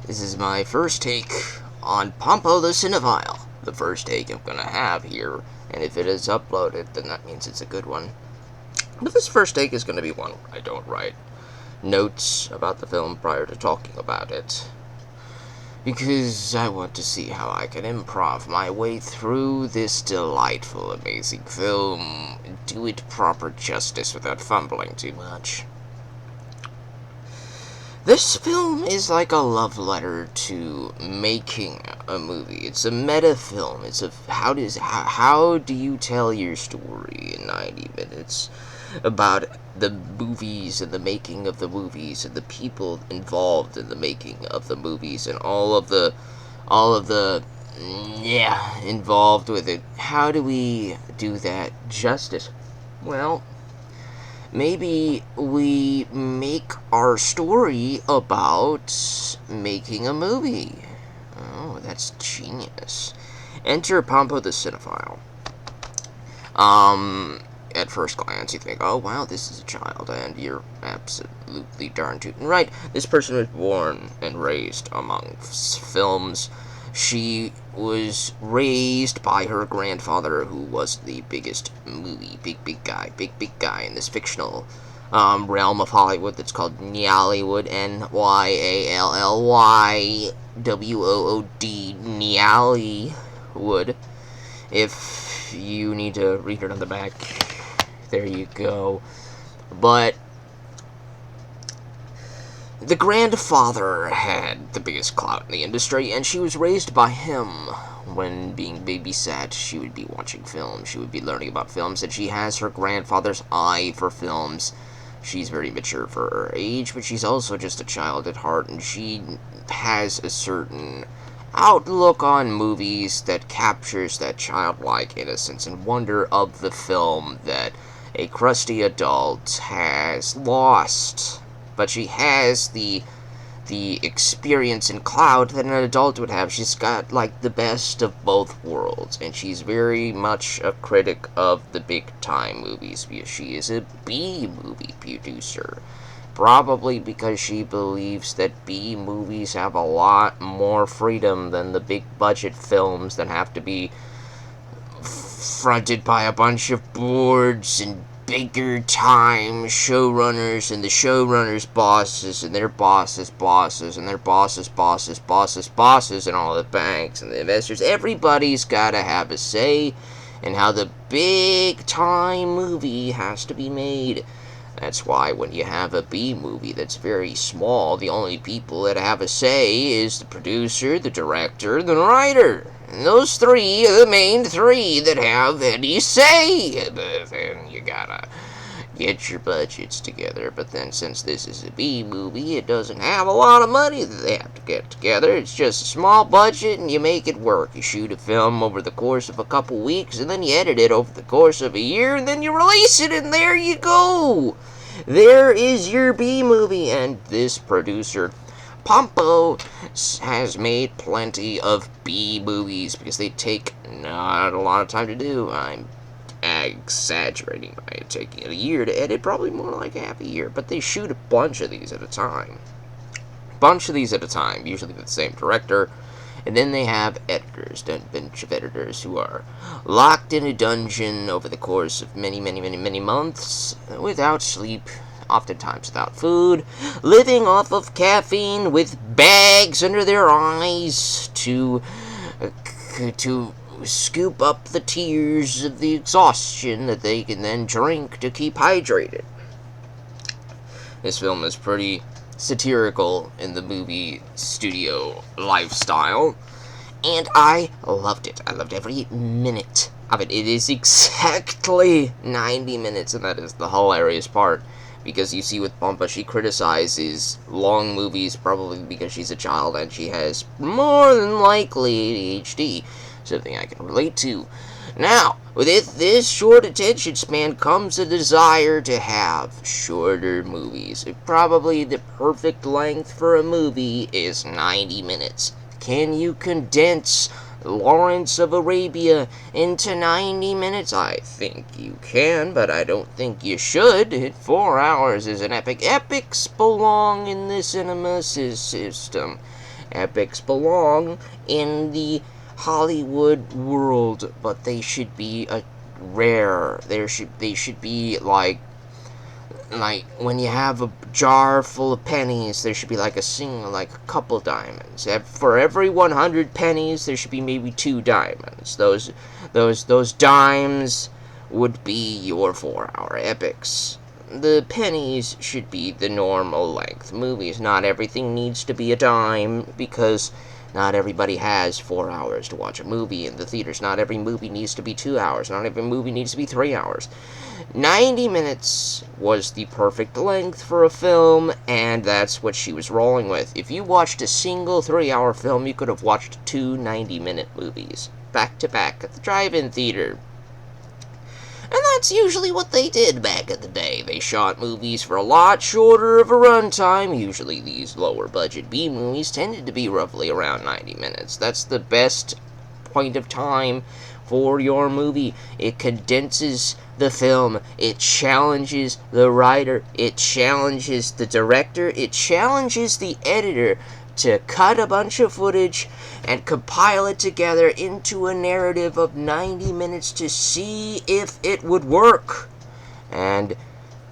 This is my first take on Pompo the Cinephile. The first take I'm gonna have here, and if it is uploaded, then that means it's a good one. But this first take is gonna be one where I don't write notes about the film prior to talking about it, because I want to see how I can improv my way through this delightful, amazing film, do it proper justice without fumbling too much. This film is like a love letter to making a movie. It's a meta film. It's a how do you tell your story in 90 minutes about the movies and the making of the movies and the people involved in the making of the movies and all of the involved with it. How do we do that justice? Well, maybe we make our story about making a movie. Oh, that's genius. Enter Pompo the Cinephile. At first glance, you think, oh, wow, this is a child, and you're absolutely darn tootin' right. This person was born and raised among films. She was raised by her grandfather, who was the biggest movie, big guy in this fictional realm of Hollywood that's called Nyallywood, Nyallywood, Nyallywood. If you need to read it on the back, there you go. But the grandfather had the biggest clout in the industry, and she was raised by him. When being babysat, she would be watching films, she would be learning about films, and she has her grandfather's eye for films. She's very mature for her age, but she's also just a child at heart, and she has a certain outlook on movies that captures that childlike innocence and wonder of the film that a crusty adult has lost. But she has the experience and clout that an adult would have. She's got, like, the best of both worlds, and she's very much a critic of the big-time movies, because she is a B-movie producer. Probably because she believes that B-movies have a lot more freedom than the big-budget films that have to be fronted by a bunch of boards and bigger time showrunners and the showrunners' bosses and their bosses' bosses and their bosses' bosses' bosses' bosses and all the banks and the investors. Everybody's got to have a say in how the big time movie has to be made. That's why when you have a B movie that's very small, the only people that have a say is the producer, the director, the writer. And those three are the main three that have any say. Then you gotta get your budgets together. But then since this is a B movie, it doesn't have a lot of money that they have to get together. It's just a small budget and you make it work. You shoot a film over the course of a couple weeks and then you edit it over the course of a year and then you release it and there you go. There is your B movie. And this producer, Pompo, has made plenty of B movies because they take not a lot of time to do. I'm exaggerating by it taking a year to edit, probably more like half a year, but they shoot a bunch of these at a time. Usually with the same director, and then they have editors, a bunch of editors who are locked in a dungeon over the course of many months without sleep, oftentimes without food, living off of caffeine with bags under their eyes to scoop up the tears of the exhaustion that they can then drink to keep hydrated. This film is pretty satirical in the movie studio lifestyle, and I loved it. I loved every minute of it. It is exactly 90 minutes, and that is the hilarious part. Because you see with Pompo, she criticizes long movies probably because she's a child and she has more than likely ADHD. Something I can relate to. Now, with this short attention span comes a desire to have shorter movies. Probably the perfect length for a movie is 90 minutes. Can you condense Lawrence of Arabia into 90 minutes? I think you can, but I don't think you should. 4 hours is an epic. Epics belong in the cinema system. Epics belong in the Hollywood world, but they should be rare. They should be like when you have a jar full of pennies, there should be like a couple diamonds. For every 100 pennies, there should be maybe 2 diamonds. Those dimes would be your 4-hour epics. The pennies should be the normal length movies. Not everything needs to be a dime, because not everybody has 4 hours to watch a movie in the theaters. Not every movie needs to be 2 hours. Not every movie needs to be 3 hours. 90 minutes was the perfect length for a film, and that's what she was rolling with. If you watched a single 3-hour film, you could have watched 2 90-minute movies, back to back, at the drive-in theater. And that's usually what they did back in the day. They shot movies for a lot shorter of a runtime. Usually these lower budget B movies tended to be roughly around 90 minutes. That's the best point of time for your movie. It condenses the film. It challenges the writer. It challenges the director. It challenges the editor to cut a bunch of footage and compile it together into a narrative of 90 minutes to see if it would work. And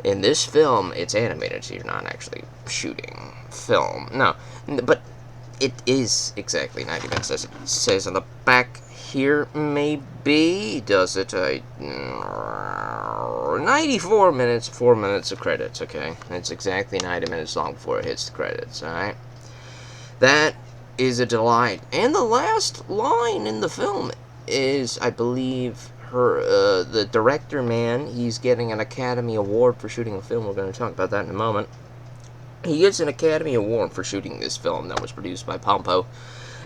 in this film, it's animated, so you're not actually shooting film. No, but it is exactly 90 minutes, as it says on the back here, maybe. Does it? 94 minutes, 4 minutes of credits, okay? It's exactly 90 minutes long before it hits the credits, alright? That is a delight. And the last line in the film is, I believe, the director man. He's getting an Academy Award for shooting a film. We're going to talk about that in a moment. He gets an Academy Award for shooting this film that was produced by Pompo.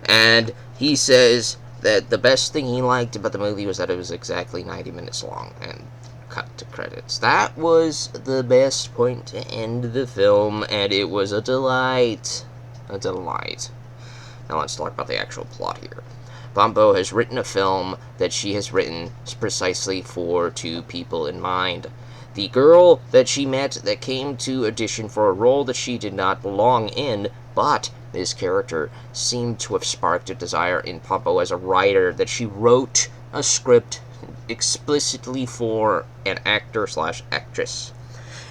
And he says that the best thing he liked about the movie was that it was exactly 90 minutes long and cut to credits. That was the best point to end the film, and it was a delight. A delight. Now let's talk about the actual plot here. Pompo has written a film that she has written precisely for 2 people in mind. The girl that she met that came to audition for a role that she did not belong in, but this character seemed to have sparked a desire in Pompo as a writer, that she wrote a script explicitly for an actor/actress.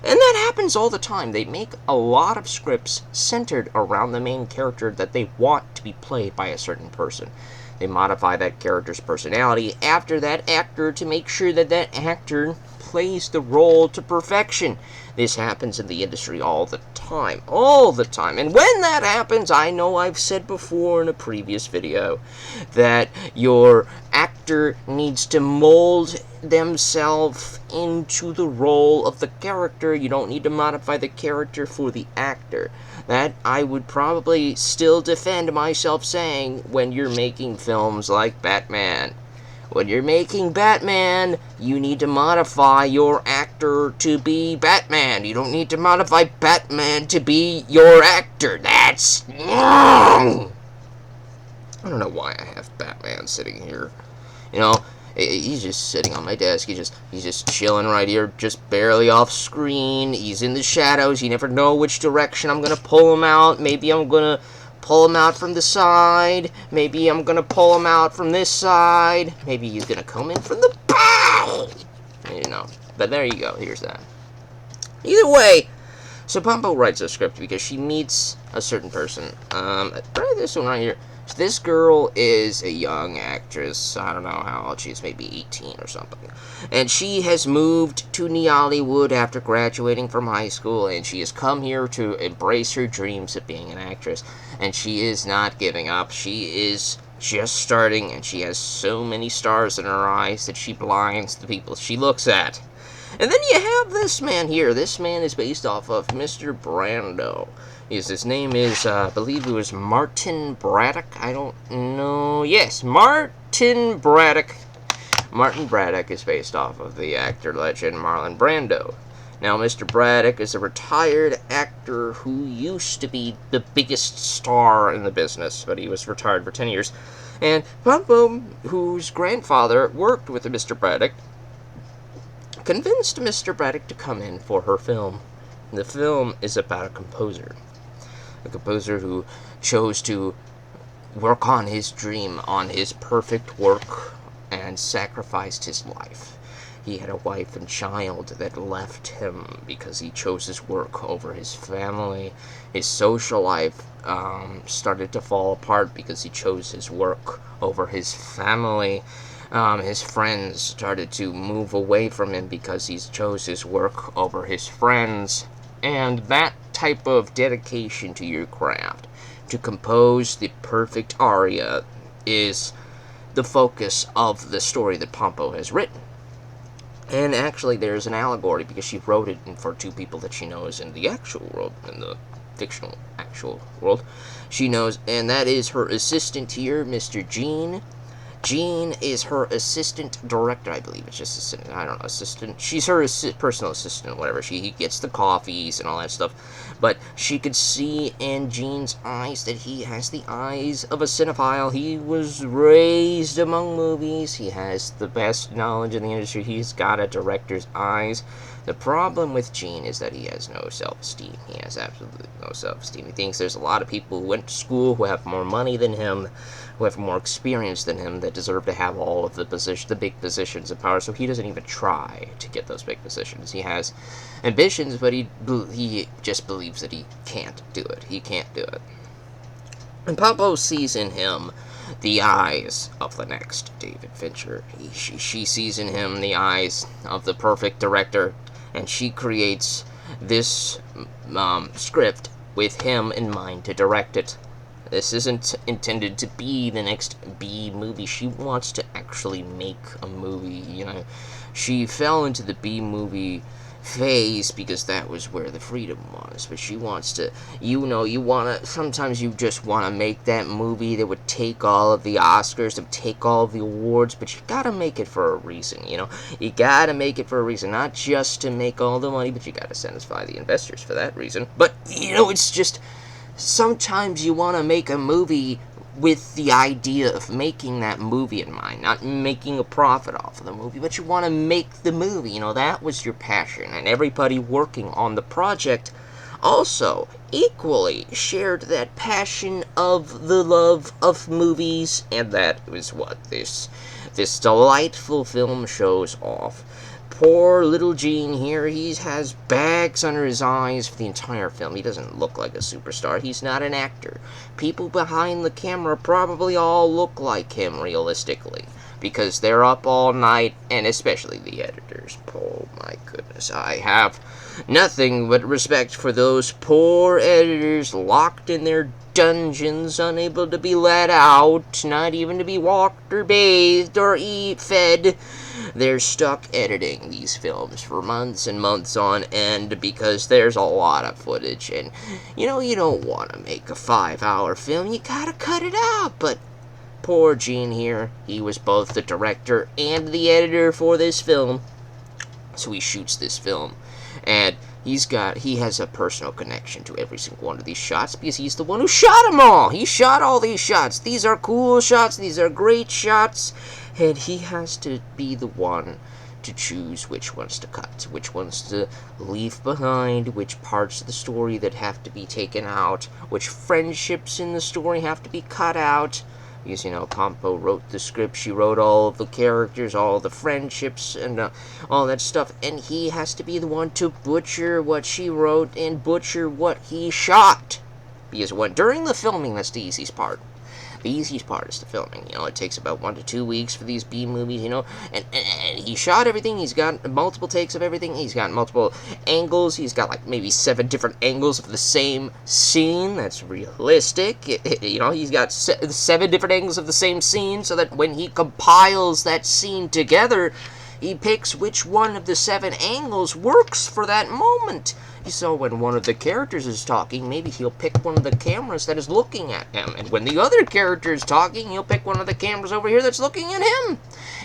And that happens all the time. They make a lot of scripts centered around the main character that they want to be played by a certain person. They modify that character's personality after that actor to make sure that that actor plays the role to perfection. This happens in the industry all the time. All the time. And when that happens, I know I've said before in a previous video that your actor needs to mold themselves into the role of the character. You don't need to modify the character for the actor. That I would probably still defend myself saying when you're making films like Batman. When you're making Batman, you need to modify your actor to be Batman. You don't need to modify Batman to be your actor. That's wrong! I don't know why I have Batman sitting here. You know, he's just sitting on my desk. He's just chilling right here, just barely off screen. He's in the shadows. You never know which direction I'm gonna pull him out. Maybe I'm gonna pull him out from the side. Maybe I'm gonna pull him out from this side. Maybe he's gonna come in from the back. You know, but there you go. Here's that. Either way, so Pompo writes a script because she meets a certain person. Try this one right here. This girl is a young actress. I don't know how old she is, maybe 18 or something. And she has moved to Hollywood after graduating from high school, and she has come here to embrace her dreams of being an actress. And she is not giving up. She is just starting, and she has so many stars in her eyes that she blinds the people she looks at. And then you have this man here. This man is based off of Mr. Brando. His name is, I believe it was Martin Braddock. I don't know. Yes, Martin Braddock. Martin Braddock is based off of the actor legend Marlon Brando. Now, Mr. Braddock is a retired actor who used to be the biggest star in the business, but he was retired for 10 years. And Pompo, whose grandfather worked with Mr. Braddock, convinced Mr. Braddock to come in for her film. The film is about a composer who chose to work on his dream, on his perfect work, and sacrificed his life. He had a wife and child that left him because he chose his work over his family. His social life started to fall apart because he chose his work over his family. His friends started to move away from him because he chose his work over his friends. And that type of dedication to your craft, to compose the perfect aria, is the focus of the story that Pompo has written. And actually, there's an allegory because she wrote it for two people that she knows in the actual world, in the fictional actual world. She knows, and that is her assistant here, Mr. Gene. Gene is her assistant director, I believe. It's just assistant. I don't know, assistant. She's her personal assistant, whatever. He gets the coffees and all that stuff. But she could see in Gene's eyes that he has the eyes of a cinephile. He was raised among movies. He has the best knowledge in the industry. He's got a director's eyes. The problem with Gene is that he has no self-esteem. He has absolutely no self-esteem. He thinks there's a lot of people who went to school, who have more money than him, who have more experience than him, that deserve to have all of the big positions of power, so he doesn't even try to get those big positions. He has ambitions, but he just believes that he can't do it. He can't do it. And Pompo sees in him the eyes of the next David Fincher. She sees in him the eyes of the perfect director, and she creates this script with him in mind to direct it. This isn't intended to be the next B movie. She wants to actually make a movie, you know. She fell into the B movie phase because that was where the freedom was. But she wants to, sometimes you just want to make that movie that would take all of the Oscars, that would take all of the awards, but you gotta make it for a reason, you know. You gotta make it for a reason, not just to make all the money, but you gotta satisfy the investors for that reason. But, it's just, sometimes you want to make a movie with the idea of making that movie in mind, not making a profit off of the movie, but you want to make the movie, that was your passion, and everybody working on the project also equally shared that passion of the love of movies, and that is what this delightful film shows off. Poor little Gene here, he has bags under his eyes for the entire film. He doesn't look like a superstar. He's not an actor. People behind the camera probably all look like him realistically, because they're up all night, and especially the editors. Oh my goodness, I have nothing but respect for those poor editors locked in their dungeons, unable to be let out, not even to be walked or bathed or fed. They're stuck editing these films for months and months on end because there's a lot of footage, and you don't want to make a 5-hour film. You gotta cut it out. But poor Gene here, he was both the director and the editor for this film, so he shoots this film, and he has a personal connection to every single one of these shots because he's the one who shot them all. He shot all these shots. These are cool shots. These are great shots. And he has to be the one to choose which ones to cut, which ones to leave behind, which parts of the story that have to be taken out, which friendships in the story have to be cut out. Because, Pompo wrote the script, she wrote all of the characters, all the friendships, and all that stuff, and he has to be the one to butcher what she wrote and butcher what he shot. Because during the filming, that's the easiest part. The easiest part is the filming. It takes about 1 to 2 weeks for these B movies, and he shot everything. He's got multiple takes of everything. He's got multiple angles. He's got like maybe 7 different angles of the same scene. That's realistic. He's got 7 different angles of the same scene, so that when he compiles that scene together, he picks which one of the 7 angles works for that moment. So when one of the characters is talking, maybe he'll pick one of the cameras that is looking at him. And when the other character is talking, he'll pick one of the cameras over here that's looking at him.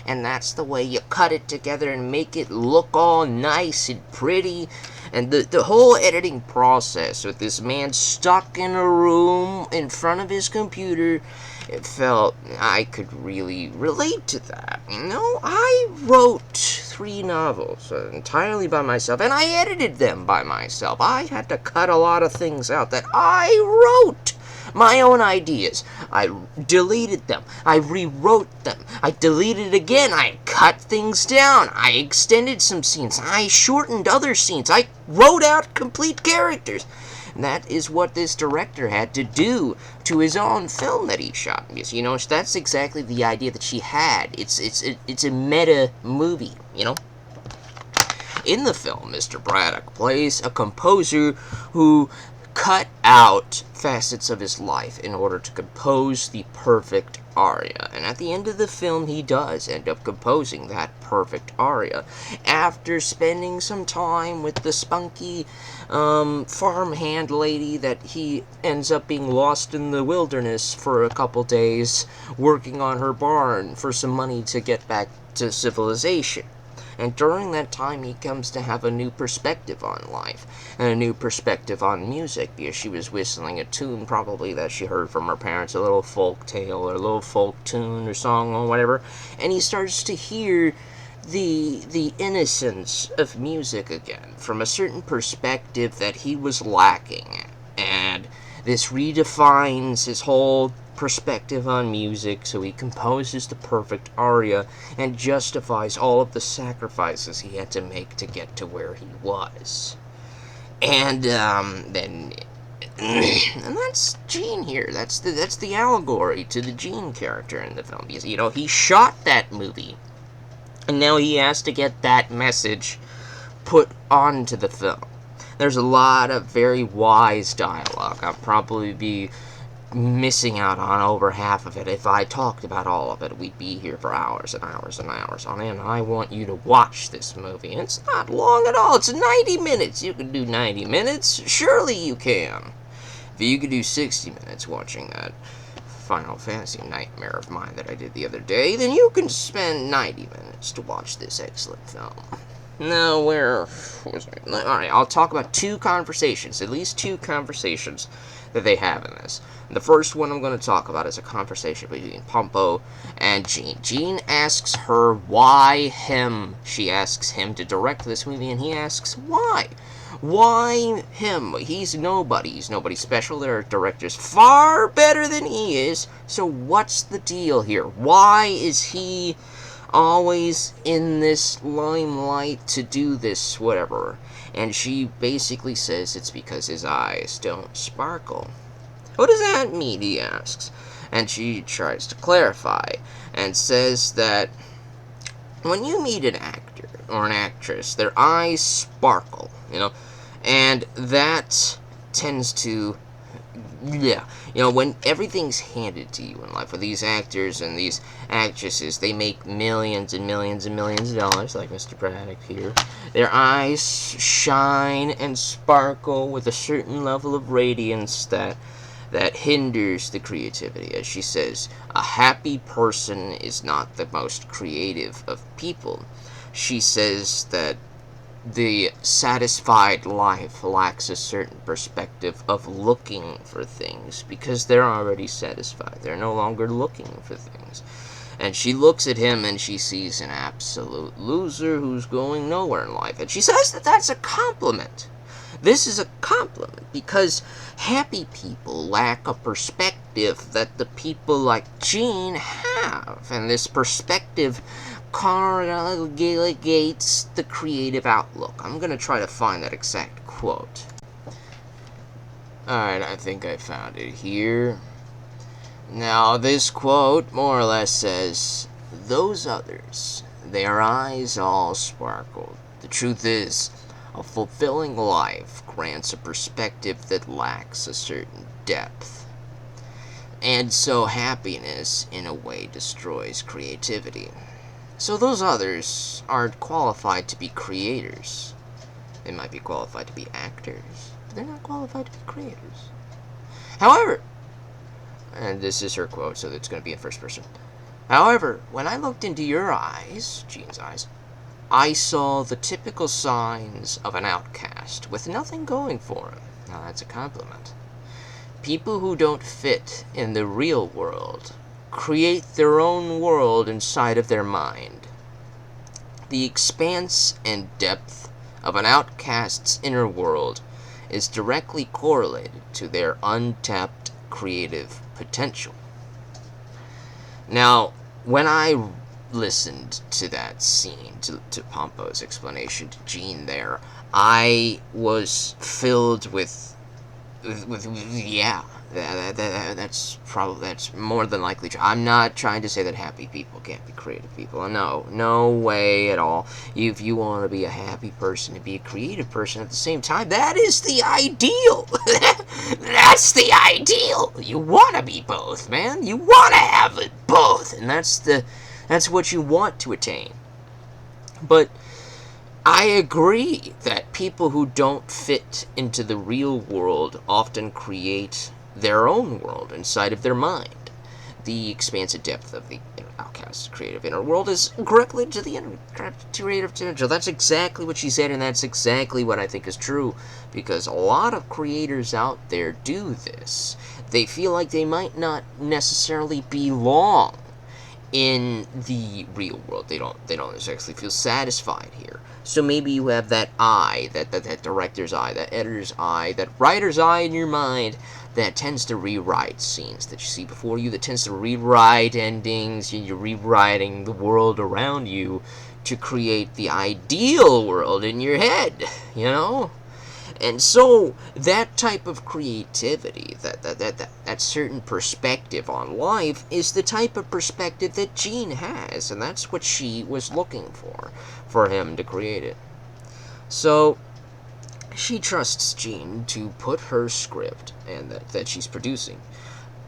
And that's the way you cut it together and make it look all nice and pretty. And the whole editing process with this man stuck in a room in front of his computer, it felt I could really relate to that. I wrote 3 novels entirely by myself, and I edited them by myself. I had to cut a lot of things out that I wrote My own ideas. I deleted them. I rewrote them. I deleted again. I cut things down. I extended some scenes. I shortened other scenes. I wrote out complete characters. And that is what this director had to do to his own film that he shot. Because, you know, that's exactly the idea that she had. It's a meta movie, you know? In the film, Mr. Braddock plays a composer who cut out facets of his life in order to compose the perfect aria. And at the end of the film, he does end up composing that perfect aria after spending some time with the spunky farmhand lady that he ends up being lost in the wilderness for a couple days working on her barn for some money to get back to civilization. And during that time, he comes to have a new perspective on life and a new perspective on music, because she was whistling a tune probably that she heard from her parents, a little folk tale or a little folk tune or song or whatever. And he starts to hear the innocence of music again from a certain perspective that he was lacking. And this redefines his whole perspective on music, so he composes the perfect aria and justifies all of the sacrifices he had to make to get to where he was. And then and that's Gene here. That's the allegory to the Gene character in the film. Because, you know, he shot that movie, and now he has to get that message put onto the film. There's a lot of very wise dialogue. I'll probably be missing out on over half of it. If I talked about all of it, we'd be here for hours and hours and hours on end. I want you to watch this movie. It's not long at all. It's 90 minutes. You can do 90 minutes. Surely you can. If you could do 60 minutes watching that Final Fantasy nightmare of mine that I did the other day, then you can spend 90 minutes to watch this excellent film. Now, where was I? Alright, I'll talk about two conversations, at least two conversations that they have in this. The first one I'm going to talk about is a conversation between Pompo and Gene. Gene asks her why him. She asks him to direct this movie, and he asks why. Why him? He's nobody. He's nobody special. There are directors far better than he is. So what's the deal here? Why is he always in this limelight to do this, whatever? And she basically says it's because his eyes don't sparkle. What does that mean, he asks. And she tries to clarify and says that when you meet an actor or an actress, their eyes sparkle, you know, and that tends to, yeah, you know, when everything's handed to you in life, with these actors and these actresses, they make millions and millions and millions of dollars, like Mr. Braddock here. Their eyes shine and sparkle with a certain level of radiance that hinders the creativity. As she says, a happy person is not the most creative of people. She says that the satisfied life lacks a certain perspective of looking for things because they're already satisfied. They're no longer looking for things. And she looks at him and she sees an absolute loser who's going nowhere in life. And she says that that's a compliment. This is a compliment because happy people lack a perspective that the people like Gene have. And this perspective correlates the creative outlook. I'm going to try to find that exact quote. Alright, I think I found it here. Now, this quote more or less says, "Those others, their eyes all sparkled. The truth is, a fulfilling life grants a perspective that lacks a certain depth. And so happiness, in a way, destroys creativity. So those others aren't qualified to be creators. They might be qualified to be actors, but they're not qualified to be creators. However," and this is her quote, so it's going to be in first person. "However, when I looked into your eyes," Gene's eyes, "I saw the typical signs of an outcast with nothing going for him." Now that's a compliment. "People who don't fit in the real world create their own world inside of their mind. The expanse and depth of an outcast's inner world is directly correlated to their untapped creative potential. Now, when I listened to that scene, to Pompo's explanation to Jean there, I was filled with yeah, that's more than likely true. I'm not trying to say that happy people can't be creative people. No way at all. If you want to be a happy person and be a creative person at the same time, that is the ideal. That's the ideal. You want to be both, man. You want to have it both, and that's what you want to attain. But I agree that people who don't fit into the real world often create their own world inside of their mind. The expansive depth of the outcast's creative inner world is directly to the creative potential. That's exactly what she said, and that's exactly what I think is true, because a lot of creators out there do this. They feel like they might not necessarily belong in the real world. They don't exactly feel satisfied here. So maybe you have that eye, that director's eye, that editor's eye, that writer's eye in your mind that tends to rewrite scenes that you see before you, that tends to rewrite endings. You're rewriting the world around you to create the ideal world in your head, you know? And so that type of creativity, that certain perspective on life, is the type of perspective that Jean has, and that's what she was looking for him to create it. So she trusts Jean to put her script and that she's producing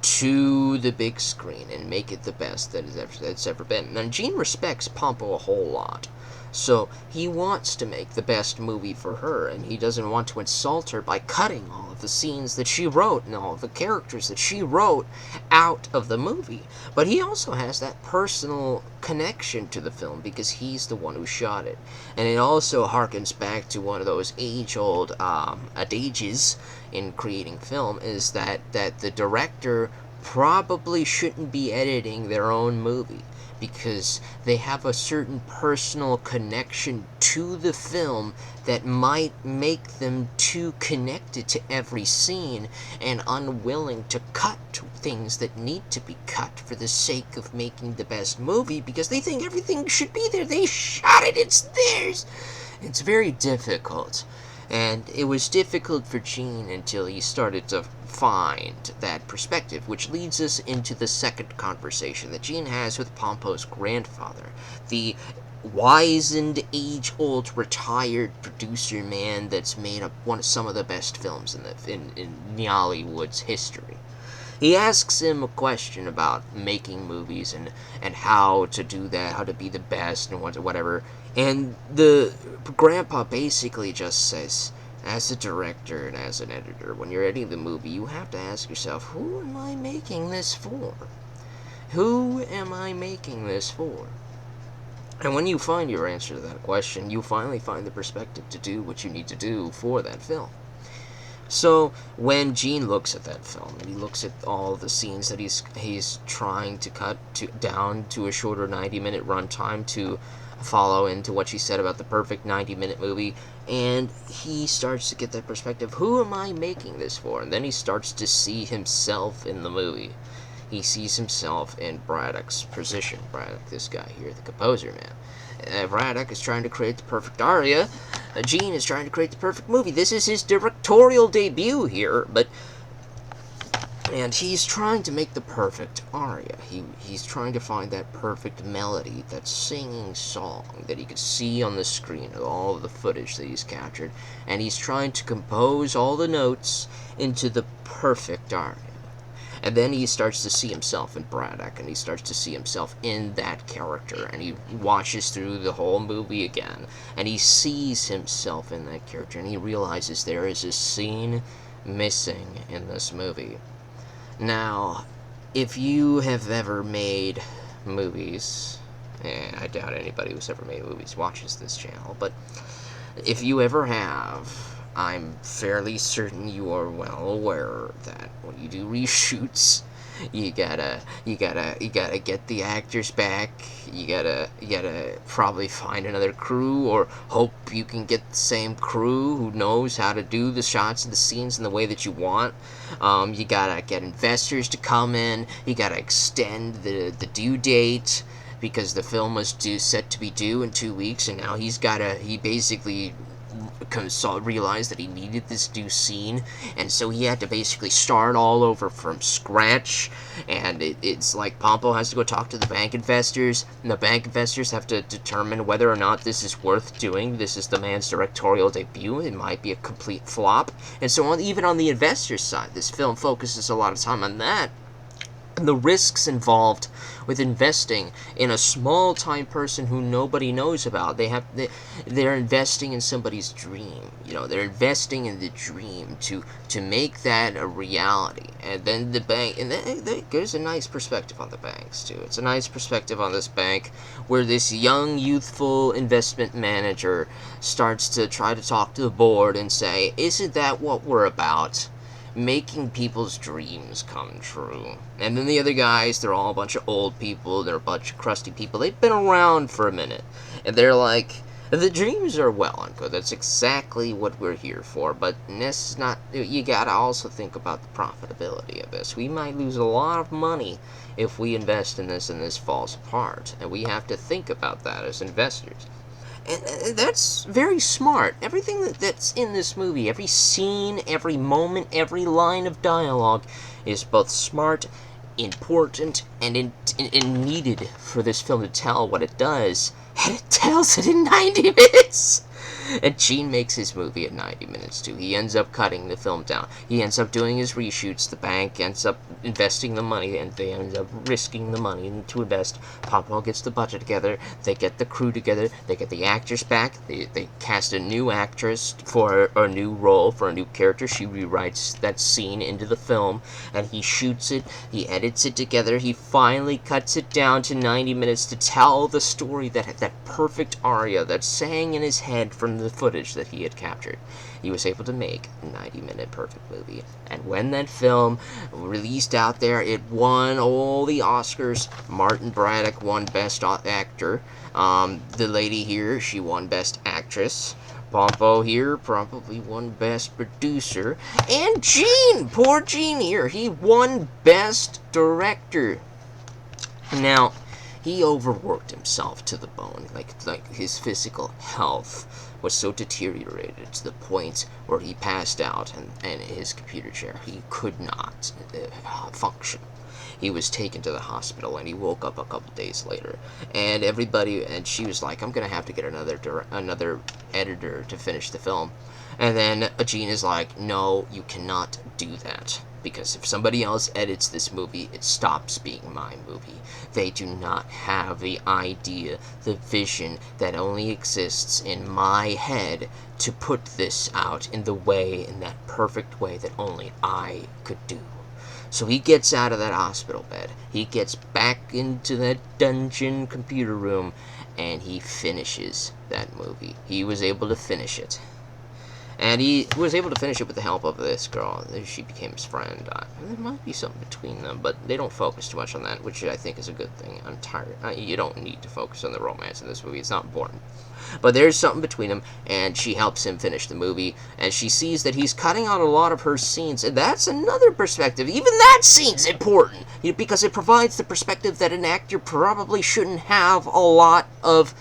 to the big screen and make it the best that's ever been. And Jean respects Pompo a whole lot. So he wants to make the best movie for her, and he doesn't want to insult her by cutting all of the scenes that she wrote and all of the characters that she wrote out of the movie. But he also has that personal connection to the film because he's the one who shot it. And it also harkens back to one of those age-old adages in creating film, is that the director probably shouldn't be editing their own movie, because they have a certain personal connection to the film that might make them too connected to every scene and unwilling to cut things that need to be cut for the sake of making the best movie, because they think everything should be there. They shot it. It's theirs. It's very difficult. And it was difficult for Jean until he started to find that perspective, which leads us into the second conversation that Jean has with Pompo's grandfather, the wizened, age-old, retired producer man that's made up some of the best films in Nollywood's history. He asks him a question about making movies and how to do that, how to be the best and whatever. And the grandpa basically just says, as a director and as an editor, when you're editing the movie, you have to ask yourself, who am I making this for? Who am I making this for? And when you find your answer to that question, you finally find the perspective to do what you need to do for that film. So when Jean looks at that film and he looks at all the scenes that he's trying to cut down to a shorter 90-minute runtime to follow into what she said about the perfect 90-minute movie, and he starts to get that perspective, who am I making this for? And then he starts to see himself in the movie. He sees himself in Braddock's position. Braddock, this guy here, the composer, man. Braddock is trying to create the perfect aria. Jean is trying to create the perfect movie. This is his directorial debut here, and he's trying to make the perfect aria. He's trying to find that perfect melody, that singing song that he could see on the screen of all of the footage that he's captured, and he's trying to compose all the notes into the perfect aria. And then he starts to see himself in Braddock, and he starts to see himself in that character, and he watches through the whole movie again, and he sees himself in that character, and he realizes there is a scene missing in this movie. Now, if you have ever made movies, and I doubt anybody who's ever made movies watches this channel, but if you ever have, I'm fairly certain you are well aware that when you do reshoots, You gotta get the actors back. You gotta probably find another crew, or hope you can get the same crew who knows how to do the shots and the scenes in the way that you want. You gotta get investors to come in. You gotta extend the due date, because the film was set to be due in 2 weeks, and now he basically realized that he needed this new scene, and so he had to basically start all over from scratch. And it's like Pompo has to go talk to the bank investors, and the bank investors have to determine whether or not this is worth doing. This is the man's directorial debut. It might be a complete flop. And so even on the investors' side, this film focuses a lot of time on that. The risks involved with investing in a small-time person who nobody knows about. They're investing in somebody's dream. They're investing in the dream to make that a reality. And then the bank, and there's a nice perspective on the banks too. It's a nice perspective on this bank, where this young, youthful investment manager starts to try to talk to the board and say, "Isn't that what we're about? Making people's dreams come true." And then the other guys, they're all a bunch of old people. They're a bunch of crusty people. They've been around for a minute. And they're like, "The dreams are well and good. That's exactly what we're here for. But this is not, you gotta also think about the profitability of this. We might lose a lot of money if we invest in this and this falls apart. And we have to think about that as investors." And that's very smart. Everything that's in this movie, every scene, every moment, every line of dialogue is both smart, important, and needed for this film to tell what it does. And it tells it in 90 minutes! And Gene makes his movie at 90 minutes too. He ends up cutting the film down. He ends up doing his reshoots. The bank ends up investing the money, and they end up risking the money to invest. Pompo gets the budget together. They get the crew together. They get the actors back. They cast a new actress for a new role, for a new character. She rewrites that scene into the film, and he shoots it. He edits it together. He finally cuts it down to 90 minutes to tell the story that perfect aria that sang in his head from the footage that he had captured. He was able to make a 90-minute perfect movie. And when that film released out there, it won all the Oscars. Martin Braddock won Best Actor. The lady here, she won Best Actress. Pompo here probably won Best Producer. And Gene, poor Gene here, he won Best Director. Now, he overworked himself to the bone. Like his physical health was so deteriorated to the point where he passed out in his computer chair. He could not function. He was taken to the hospital, and he woke up a couple days later. And she was like, "I'm gonna have to get another editor to finish the film." And then Gene is like, "No, you cannot do that. Because if somebody else edits this movie, it stops being my movie. They do not have the idea, the vision that only exists in my head to put this out in that perfect way that only I could do." So he gets out of that hospital bed. He gets back into that dungeon computer room, and he finishes that movie. He was able to finish it. And he was able to finish it with the help of this girl. She became his friend. There might be something between them, but they don't focus too much on that, which I think is a good thing. I'm tired. You don't need to focus on the romance in this movie. It's not important. But there's something between them, and she helps him finish the movie, and she sees that he's cutting out a lot of her scenes, and that's another perspective. Even that scene's important, because it provides the perspective that an actor probably shouldn't have a lot of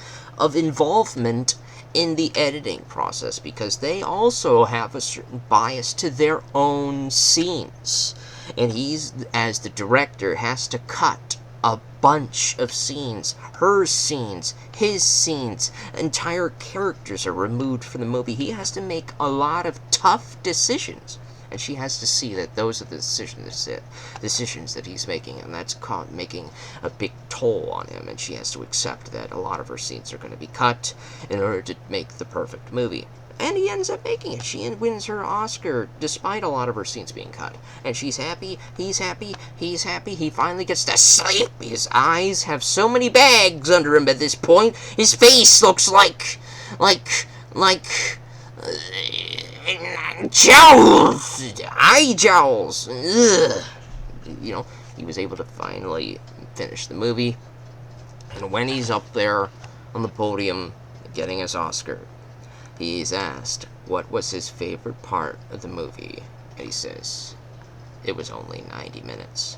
involvement in the editing process, because they also have a certain bias to their own scenes. And he's, as the director, has to cut a bunch of scenes. Her scenes, his scenes, entire characters are removed from the movie. He has to make a lot of tough decisions. And she has to see that those are the decisions that he's making, and that's making a big toll on him. And she has to accept that a lot of her scenes are going to be cut in order to make the perfect movie. And he ends up making it. She wins her Oscar despite a lot of her scenes being cut. And she's happy, he's happy, he's happy. He finally gets to sleep. His eyes have so many bags under him at this point. His face looks like jowls, eye jowls. Ugh. he was able to finally finish the movie. And when he's up there on the podium getting his Oscar, he's asked what was his favorite part of the movie. And he says, it was only 90 minutes.